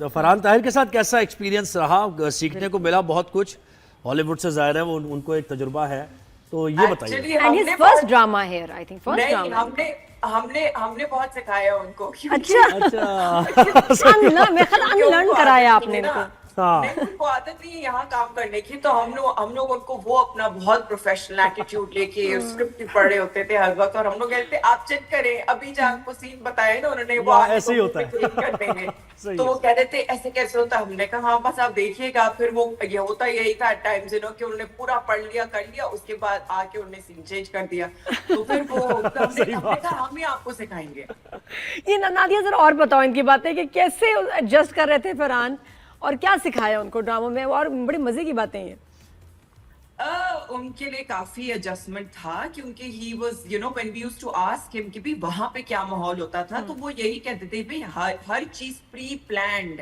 तो फरहान ताहिर के साथ कैसा एक्सपीरियंस रहा? सीखने को मिला बहुत कुछ, हॉलीवुड से जाहिर है वो उनको एक तजुर्बा है, तो ये बताइए। And his first drama here, I think first नहीं, drama. हमने बहुत सिखाया उनको। अच्छा अच्छा मैं ख्याल अनलर्न कराया आपने ना, इनको। हाँ। नहीं, उनको आदत नहीं है यहाँ काम करने की, तो हम लोग उनको वो अपना बहुत प्रोफेशनल एटीट्यूड लेके स्क्रिप्ट भी पढ़ रहे होते थे हर वक्त, और हम लोग कहते आप चेक करें, अभी जो आपको सीन बताया ना उन्होंने वो हाँ, ऐसे ही होता है। कर देंगे। सही तो है। वो कह रहे थे ऐसे कैसे होता है, हमने कहा हाँ बस आप देखिएगा। फिर वो ये होता यही था टाइम्स कि उन्होंने पूरा पढ़ लिया कर लिया, उसके बाद आके उन्होंने सीन चेंज कर दिया, तो फिर वो हमने कहा हम ही आपको सिखाएंगे। ये नादिया जरा और बताओ इनकी बातें कि कैसे एडजस्ट कर रहे थे फरहान और क्या सिखाया उनको ड्रामा में, और बड़ी मजे की बातें हैं। उनके लिए काफी एडजस्टमेंट था, क्योंकि he was when we used to ask him कि भी वहां पे क्या माहौल होता था, तो वो यही कहते थे भाई हर चीज प्री प्लान्ड।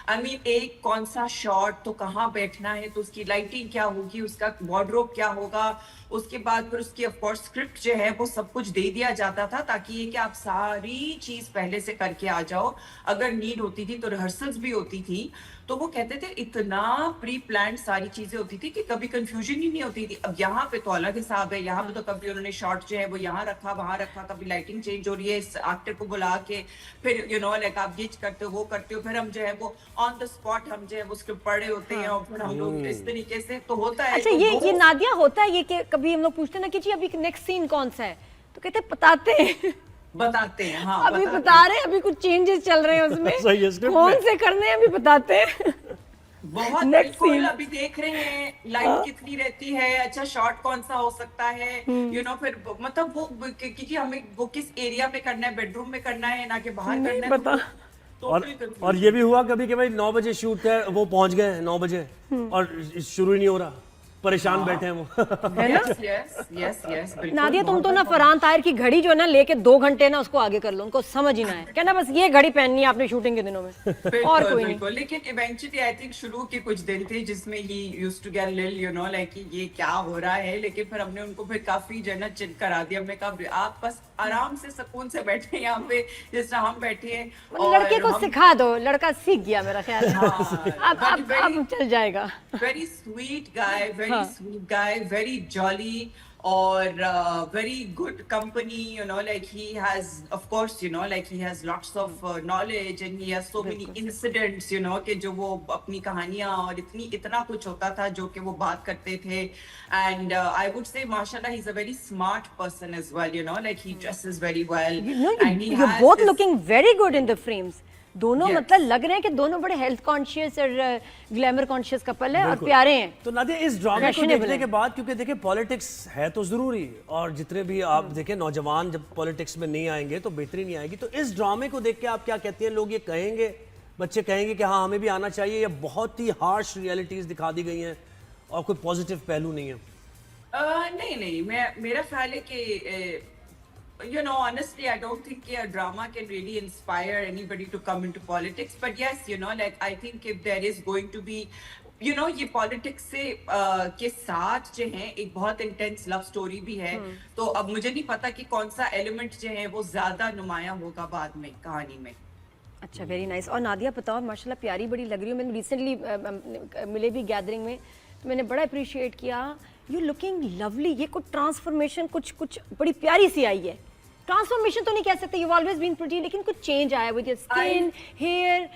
आई मीन एक कौन सा शॉट तो कहाँ बैठना है, तो उसकी लाइटिंग क्या होगी, उसका वार्डरोब क्या होगा, उसके बाद फिर उसकी ऑफ कोर्स स्क्रिप्ट जो है वो सब कुछ दे दिया जाता था, ताकि ये कि आप सारी चीज पहले से करके आ जाओ। अगर नीड होती थी तो रिहर्सल्स भी होती थी, तो वो कहते थे इतना प्री प्लान सारी चीजें होती थी कि कभी कंफ्यूजन ही नहीं होती थी। अब यहाँ पे तो अलग हिसाब है, यहाँ पे तो कभी उन्होंने शॉट जो है वो यहाँ रखा वहां रखा, कभी लाइटिंग चेंज हो रही है, इस एक्टर को बुला के फिर लाइक आप ये करते हो वो करते हो, फिर हम जो है वो ऑन द स्पॉट हम जो है वो स्क्रिप्ट पढ़े होते हैं, और फिर हम लोग इस तरीके से तो होता है। अच्छा तो ये नादिया होता है ये कि कभी हम लोग पूछते हैं ना कि जी अभी नेक्स्ट सीन कौन सा है, तो कहते हैं बताते हैं बताते हैं, हाँ अभी बता रहे हैं, अभी कुछ चेंजेस चल रहे हैं उसमें सही है, स्क्रिप्ट कौन में। से करने हैं अभी बताते हैं। बहुत Next बिल्कुल scene. अभी देख रहे हैं लाइट कितनी रहती है, अच्छा शॉट कौन सा हो सकता है, फिर मतलब वो कि हमें वो किस एरिया में करना है, बेडरूम में करना है ना कि बाहर नहीं करना है, पता। और ये भी हुआ कभी कि भाई 9 बजे शूट है, वो पहुंच गए 9 बजे और शुरू ही नहीं हो रहा, परेशान बैठे हैं वो। है ना? यस नादिया तुम तो ना फरहान ताहिर की घड़ी जो है ना लेके 2 घंटे ना उसको आगे कर लो, उनको समझ ही ना है, कहना बस ये घड़ी पहननी है आपने शूटिंग के दिनों में, और कोई नहीं। लेकिन इवेंचुअली आई थिंक शुरू के कुछ दिन थे जिसमें ही यूज्ड टू गेट लिल लाइक ये क्या हो रहा है, लेकिन फिर हमने उनको फिर काफी जो है ना चिल करा दिया। हमने कहा आप बस आराम से सुकून से बैठे यहाँ पे जिस तरह हम बैठे हैं, मतलब लड़के को सिखा दो, लड़का सीख गया मेरा ख्याल है। अब चल जाएगा। very sweet guy, very jolly, और very good company, like he has of course like he has lots of knowledge, and he has so many incidents, कि जो वो अपनी कहानियां और इतना कुछ होता था जो कि वो बात करते थे, and I would say mashallah he's a very smart person as well, like he dresses very well, and he you're has both this- looking very good in the frames. दोनों Yes. मतलब लग रहे हैं कि दोनों बड़े हेल्थ कॉन्शियस और glamour conscious couple है और प्यारे हैं। तो नादिया इस ड्रामे को Fashionable देखने है। के बाद, क्योंकि देखिए पॉलिटिक्स है तो जरूरी, और जितने भी आप देखें नौजवान जब पॉलिटिक्स में नहीं आएंगे तो बेहतरी नहीं आएगी, तो इस ड्रामे को देख के आप क्या कहती हैं? लोग ये कहेंगे, बच्चे कहेंगे कि हाँ हमें भी आना चाहिए, या बहुत ही हार्श रियलिटीज दिखा दी गई हैं और कोई पॉजिटिव पहलू नहीं है? नहीं, मेरा ख्याल है कि honestly, I don't think a drama can really inspire anybody to come into politics. But yes, like I think if there is going to be, ये politics से के साथ जो है एक बहुत intense love story भी है, तो अब मुझे नहीं पता कि कौन सा element जो है वो ज्यादा नुमाया होगा बाद में कहानी में। अच्छा वेरी नाइस। और नादिया बताओ माशाल्लाह प्यारी बड़ी लग रही हो, मैंने रिसेंटली मिले भी गैदरिंग में तो मैंने बड़ा अप्रिशिएट किया, यू लुकिंग लवली, ये कुछ ट्रांसफॉर्मेशन कुछ बड़ी प्यारी सी आई है। ट्रांसफॉर्मेशन तो नहीं कह सकते, यू ऑलवेज बीन प्रिटी, लेकिन कुछ चेंज आया विद योर स्किन, हेयर,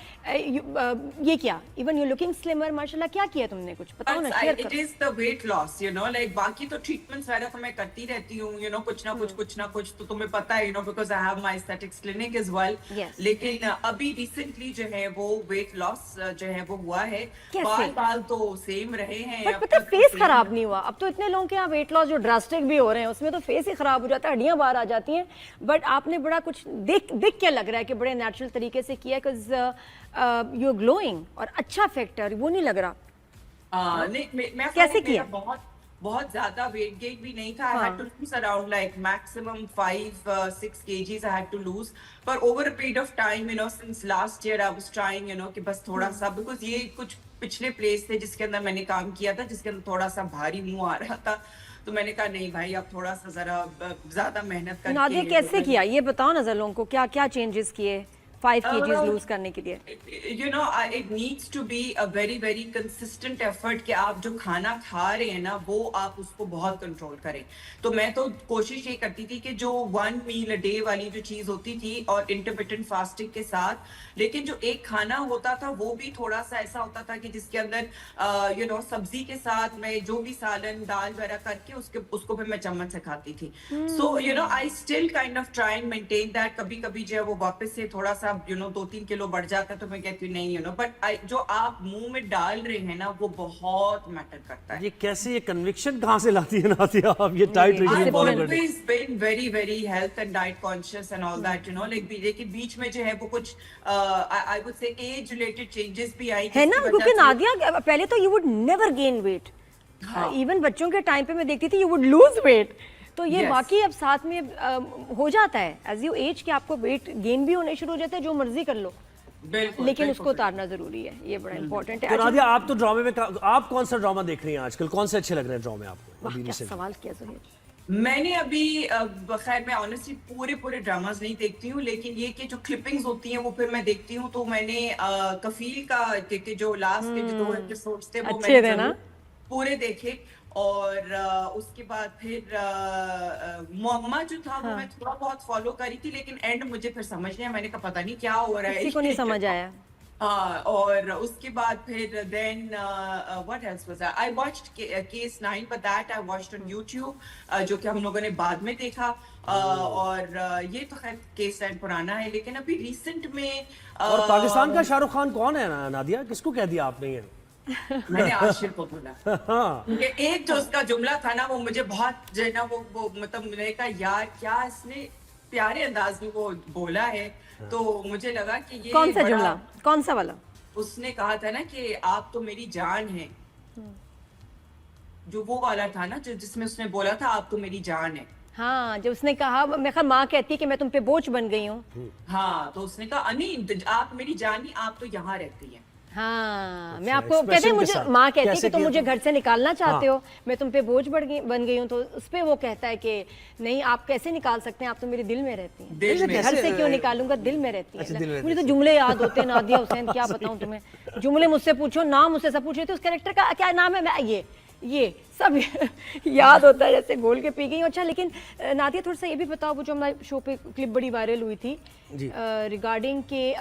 ये क्या, इवन यू लुकिंग स्लिमर माशाल्लाह, क्या किया तुमने, कुछ बताओ ना, शेयर It करो। is the weight loss, like बाकी तो ट्रीटमेंट्स वगैरह तो मैं करती रहती हूँ, कुछ ना कुछ तो तुम्हें पता है, because I have my aesthetics clinic as well. Yes. लेकिन अभी रिसेंटली जो है वो weight loss जो है वो हुआ है, कैसे? बाल तो सेम रहे हैं, बट अब पता तक तो फेस same खराब नहीं हुआ। अब तो इतने लोगों के यहाँ वेट लॉस जो ड्रास्टिक भी हो रहे हैं उसमें तो फेस ही खराब हो जाता है, हड्डियां बाहर आ जाती हैं, बट आपने बड़ा कुछ देख क्या लग रहा है कि बड़े नेचुरल तरीके से किया, बिकॉज यू आर ग्लोइंग और अच्छा फैक्टर वो नहीं लग रहा। नहीं मैं कैसे किया? बहुत ज्यादा वेट गेन भी नहीं था। I had to lose around like maximum 5-6 kgs I had to lose, but over a period of time, since last year I was trying, कि बस थोड़ा सा, because ये कुछ पिछले प्लेस थे जिसके अंदर मैंने काम किया था, जिसके अंदर थोड़ा सा भारी मुंह आ रहा था, तो मैंने कहा नहीं भाई अब थोड़ा सा जरा ज्यादा मेहनत करके। नादिया कैसे किया ये बताओ ना जरा लोगों को, क्या क्या चेंजेस किए 5 kgs लूज करने के लिए? You know, it needs to be a very very consistent effort कि आप जो खाना खा रहे हैं ना वो आप उसको बहुत कंट्रोल करें। तो मैं तो कोशिश ये करती थी कि जो 1 meal a day वाली जो चीज होती थी और इंटरमिटेंट फास्टिंग के साथ, लेकिन जो एक खाना होता था वो भी थोड़ा सा ऐसा होता था कि जिसके अंदर यू नो सब्जी के साथ मैं जो भी सालन दाल वगैरह करके उसको फिर मैं चम्मच से खाती थी। So you know I still kind of try and maintain that. कभी कभी जो है वो वापस से थोड़ा सा यू नो 2-3 किलो बढ़ जाता है तो मैं कहती हूँ नहीं, यू नो, बट जो आप मुंह में डाल रहे हैं ना वो बहुत मैटर करता है। ये कैसे, ये कन्विक्शन कहाँ से लाती है नादिया आप ये डाइट रेजिम I've फॉलो करते? always been very very health and diet conscious and all that, you know, like लेकिन बीच में जो है वो कुछ I would say age related changes भी आई है ना, जिसकी क्योंकि वजह से- नादिया पहले तो you would never gain weight, हाँ। इवन बच्चों के टाइम पे मैं देखती थी यू वुड लूज वेट। तो ये Yes. बाकी अब साथ में हो जाता है एज यू एज कि आपको वेट गेन भी होने शुरू हो जाता है, जो मर्जी कर लो, बिल्कुल, लेकिन बिल्कुल, उसको उतारना जरूरी है, ये बड़ा इंपॉर्टेंट है। तो अच्छा, नादिया आप तो ड्रामे में आप कौन सा ड्रामा देख रही हैं आजकल, कौन से अच्छे लग रहे हैं ड्रामे आपको वाह, अभी क्या recent? सवाल किया ज़ोहैर। मैंने अभी खैर मैं ऑनेस्टली पूरे ड्रामास नहीं देखती हूँ, लेकिन ये कि जो क्लिपिंग्स होती हैं वो फिर मैं देखती हूँ। तो मैंने कफील का के जो लास्ट के जो 2 एपिसोड्स थे वो अच्छे मैंने थे ना? जरूर पूरे देखे। और उसके बाद फिर मोहम्मा जो था वो मैं थोड़ा बहुत फॉलो करी थी, लेकिन एंड मुझे फिर समझ नहीं आया। मैंने कहा पता नहीं क्या हो रहा है, किसी को नहीं समझ आया। और उसके बाद फिर then what else was that? I watched Case 9, but that I watched on YouTube, जो कि हम लोगों ने बाद में देखा। और ये तो खैर Case 9 पुराना है, लेकिन अभी रिसेंट में और पाकिस्तान का शाहरुख खान कौन है नादिया, किसको कह दिया आपने ये? मैंने आशिर को बोला। क्योंकि एक जो उसका जुमला था ना वो मुझे बहुत जो है ना वो मतलब मैंने कहा यार क्या इसने प्यारे अंदाज में वो बोला है। तो मुझे लगा कि ये कौन सा बड़ा- जुमला, कौन सा वाला? उसने कहा था ना कि आप तो मेरी जान हैं, जो वो वाला था ना जिसमें उसने बोला था आप तो मेरी जान है। हाँ, जब उसने कहा, मैं खैर माँ कहती है कि मैं तुम पे बोझ बन गई हूँ। हाँ, तो उसने कहा अनी आप मेरी जान नहीं, आप तो यहाँ रहती हैं। हाँ, मैं अच्छा, आपको कहते हैं, expression के मुझे साथ। माँ कहती है कैसे कि तुम किया मुझे था? घर से निकालना चाहते हाँ। हो, मैं तुम पे बोझ बन गई हूँ। तो उस पे वो कहता है कि नहीं, आप कैसे निकाल सकते हैं, आप तो मेरे दिल में रहती हैं। दिल में। घर से क्यों निकालूंगा, दिल में रहती अच्छा, है। दिल में मुझे तो रहती जुमले याद होते हैं नादिया हुसैन, क्या बताऊँ तुम्हें। जुमले मुझसे पूछो, नाम मुझसे सब पूछे थे, उस कैरेक्टर का क्या नाम है, मैं ये सब याद होता है जैसे घोल के पी गई हूँ। अच्छा, लेकिन नादिया थोड़ा सा ये भी बताओ, वो जो हमारे शो पे क्लिप बड़ी वायरल हुई थी रिगार्डिंग के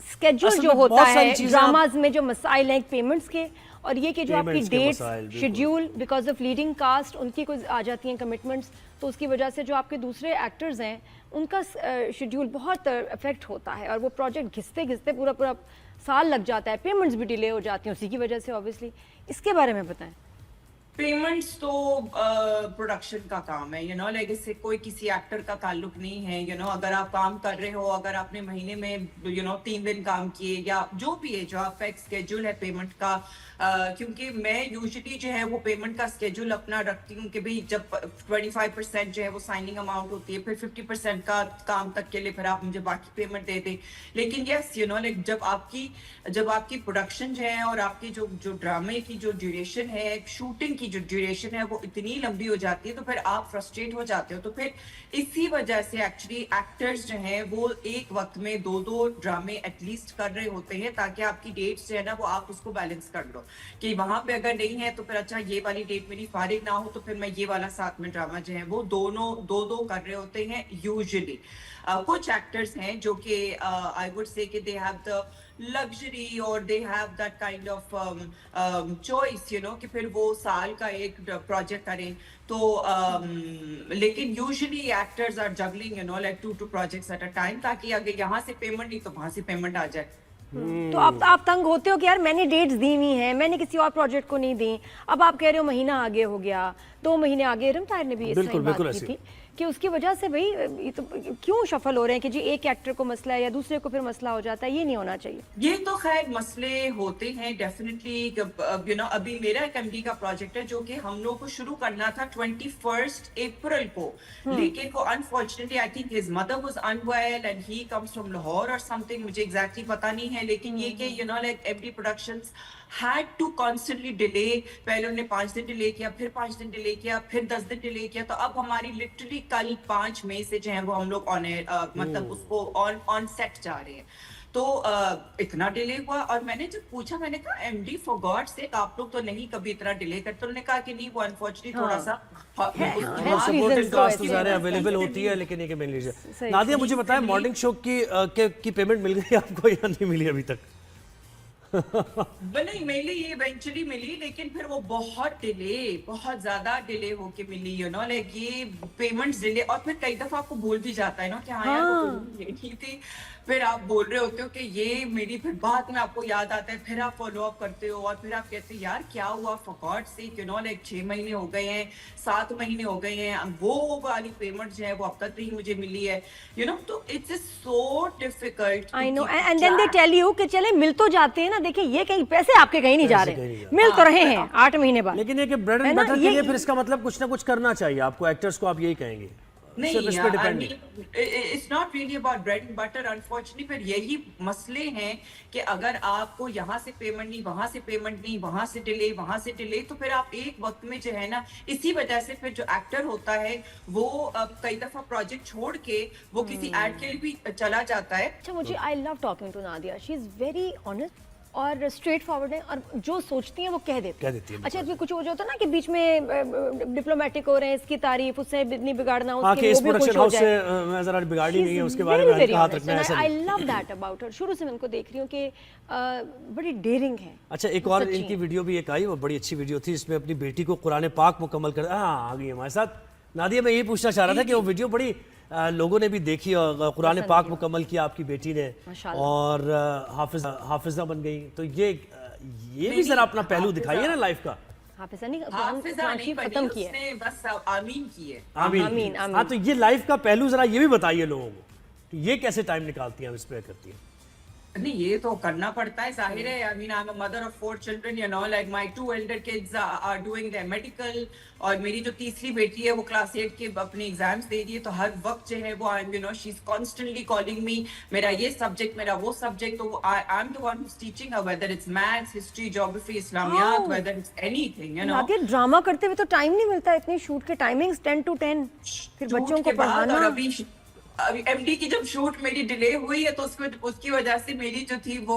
स्केड्यूल असल जो में होता बहुत सारी है चीजें ड्रामाज में, जो मसाइल हैं पेमेंट्स के, और ये कि जो आपकी Payments के डेट्स मसाइल, बिल्कुल। Schedule because of leading cast उनकी कोई आ जाती हैं कमिटमेंट्स, तो उसकी वजह से जो आपके दूसरे एक्टर्स हैं उनका शेड्यूल बहुत अफेक्ट होता है, और वो प्रोजेक्ट घिसते घिसते पूरा साल लग जाता है, पेमेंट्स भी डिले हो जाती हैं उसी की वजह से ऑब्वियसली। इसके बारे में बताएं। पेमेंट्स तो प्रोडक्शन का काम है, यू नो, लाइक इससे कोई किसी एक्टर का ताल्लुक नहीं है। यू नो, अगर आप काम कर रहे हो, अगर आपने महीने में यू नो 3 दिन काम किए या जो भी है, जो आपका एक स्केड्यूल है पेमेंट का, क्योंकि मैं यूजुअली जो है वो पेमेंट का स्केड्यूल अपना रखती हूँ कि भाई जब 25% जो है वो साइनिंग अमाउंट होती है, फिर 50% का काम तक के लिए फिर आप मुझे बाकी पेमेंट दे दें। लेकिन यस, यू नो, लाइक जब आपकी प्रोडक्शन जो है और आपकी जो ड्रामे की जो ड्यूरेशन है, शूटिंग की जो ड्यूरेशन है वो इतनी लंबी हो जाती है, तो फिर आप फ्रस्ट्रेट हो जाते हो। तो फिर इसी वजह से एक्चुअली एक्टर्स जो हैं वो एक वक्त में 2 ड्रामे एटलीस्ट कर रहे होते हैं, ताकि आपकी डेट्स जो है ना वो आप उसको बैलेंस कर लो कि वहां पे अगर नहीं है तो फिर अच्छा ये वाली डेट मेरी फारिग ना हो तो फिर मैं ये वाला साथ में ड्रामा जो है वो दोनों 2 कर रहे होते हैं यूजुअली। कुछ एक्टर्स हैं जो कि आई वुड से कि दे हैव द लग्जरी और they have that kind of choice, you know, कि फिर वो साल का एक प्रोजेक्ट करें। तो लेकिन usually actors are juggling, you know, like 2 projects at a time, ताकि अगर यहाँ से पेमेंट नहीं तो वहां से पेमेंट आ जाए। तो आप तंग होते हो कि यार मैंने डेट्स दी हुई हैं, मैंने किसी और प्रोजेक्ट को नहीं दी, अब आप कह रहे हो महीना आगे हो गया, 2 महीने आगे। रम ताहिर ने भी इस बिल्कुल, बात बिल्कुल की ऐसे। थी कि उसकी वजह से भाई ये तो क्यों शफल हो रहे हैं कि जी एक एक्टर को मसला है या दूसरे को फिर मसला हो जाता है, ये नहीं होना चाहिए। ये तो खैर मसले होते हैं डेफिनेटली, यू नो। अभी मेरा एक एमडी का प्रोजेक्ट है जो कि हम लोग को शुरू करना था 21 अप्रैल को, लेकिन वो unfortunately I think his mother was unwell and he comes from Lahore और समथिंग, मुझे एग्जैक्टली पता नहीं है। लेकिन ये कि you know, like MD productions had to constantly delay। पहले उन्होंने 5 दिन डिले किया, फिर 5 दिन डिले किया, फिर 10 दिन डिले किया। तो अब हमारी लिटरली एक्चुअली कल 5 मई से जो है वो हम लोग मतलब उसको ऑन सेट जा रहे हैं। तो इतना डिले हुआ और मैंने जब पूछा, मैंने कहा एमडी फॉर गॉड सेक आप लोग तो नहीं कभी इतना डिले करते। उन्होंने कहा कि नहीं वो अनफॉर्चुनेटली थोड़ा सा सपोर्टेड कास्ट तो सारे अवेलेबल होती है, लेकिन ये कि मिल लीजिए। नादिया मुझे बताएं, मॉर्निंग शो की पेमेंट मिल गई आपको या नहीं मिली अभी तक? नहीं मिली, इवेंचुअली मिली, लेकिन फिर वो बहुत ज्यादा डिले होके मिली, यू नो, लाइक ये पेमेंट्स डिले। और फिर कई दफा आपको भूल भी जाता है ना कि हाँ यार वो payment लेनी थी, फिर आप बोल रहे होते हो कि ये मेरी, फिर बाद में आपको याद आता है, फिर आप फॉलो अप करते हो और फिर आप कहते हो यार क्या हुआ, for God sake, you know, like 6 महीने हो गए हैं, 7 महीने हो गए हैं, वो वाली पेमेंट जो है वो अब तक नहीं मुझे मिली है, यू नो। तो it's so difficult. I know, and then they tell you कि चले मिल तो जाते हैं ना, देखिए ये कहीं पैसे आपके कहीं नहीं जा रहे, मिल तो रहे हैं 8 महीने बाद। लेकिन ये कि ब्रेड एंड बटर के लिए फिर इसका मतलब कुछ ना कुछ करना चाहिए आपको, एक्टर्स को, आप यही कहेंगे? नहीं, सिर्फ इस पे depend it's not really about bread and butter. Unfortunately फिर यही मसले हैं कि अगर आपको यहाँ से पेमेंट नहीं, वहां से पेमेंट नहीं, वहां से डिले, तो फिर आप एक वक्त में जो है ना, इसी वजह से फिर जो एक्टर होता है वो कई दफा प्रोजेक्ट छोड़ के वो किसी एड के लिए भी चला जाता है। अच्छा, मुझे I love talking to Nadia, she is very honest और स्ट्रेट फॉरवर्ड है, और जो सोचती है वो कह देती है। अच्छा, इसमें कुछ वो जो होता है ना कि बीच में डिप्लोमेटिक हो रहे हैं, इसकी तारीफ उससे नहीं बिगाड़ना, उसके वो भी खुश हो जाए। मैं जरा बिगाड़ी नहीं है, उसके बारे में हाथ रखना है, ऐसा I love that about her. शुरू से मैं उनको देख रही हूँ कि बड़ी डेयरिंग है। अच्छा, एक और इनकी वीडियो भी एक आई, वो बड़ी अच्छी वीडियो थी, इसमें अपनी बेटी को कुरान पाक मुकम्मल कर, हाँ आ गई हमारे साथ नादिया। मैं यही पूछना चाह रहा था कि वो वीडियो बड़ी लोगों ने भी देखी, और कुरान पाक मुकम्मल किया आपकी बेटी ने, और हाफिजा बन गई। तो ये भी जरा अपना पहलू दिखाइए ना लाइफ का। हाफिजा नहीं खत्म किया, उसने बस आमीन की है। आमीन। हाँ, तो ये लाइफ का पहलू जरा ये भी बताइए लोगों को, ये कैसे टाइम निकालती हैं, स्प्रे करती हैं? नहीं, ये तो करना पड़ता है, जाहिर है। I mean I am a mother of 4 children, you know, like my 2 elder kids are doing their medical, और मेरी जो तीसरी बेटी है वो क्लास 8 के अपने एग्जाम्स दे रही है। तो हर वक्त जो है वो I am, you know, she is constantly calling me, मेरा ये सब्जेक्ट, मेरा वो सब्जेक्ट। तो I am the one who is teaching her, whether it's maths, history, geography, Islamiyat, whether it's anything, you know. Nadia, drama करते हुए तो टाइम नहीं मिलता, इतनी शूट के टाइमिंग्स 10 to 10, फिर बच्चों को पढ़ाना। अभी एमडी की जब शूट मेरी डिले हुई है तो उसकी वजह से मेरी जो थी वो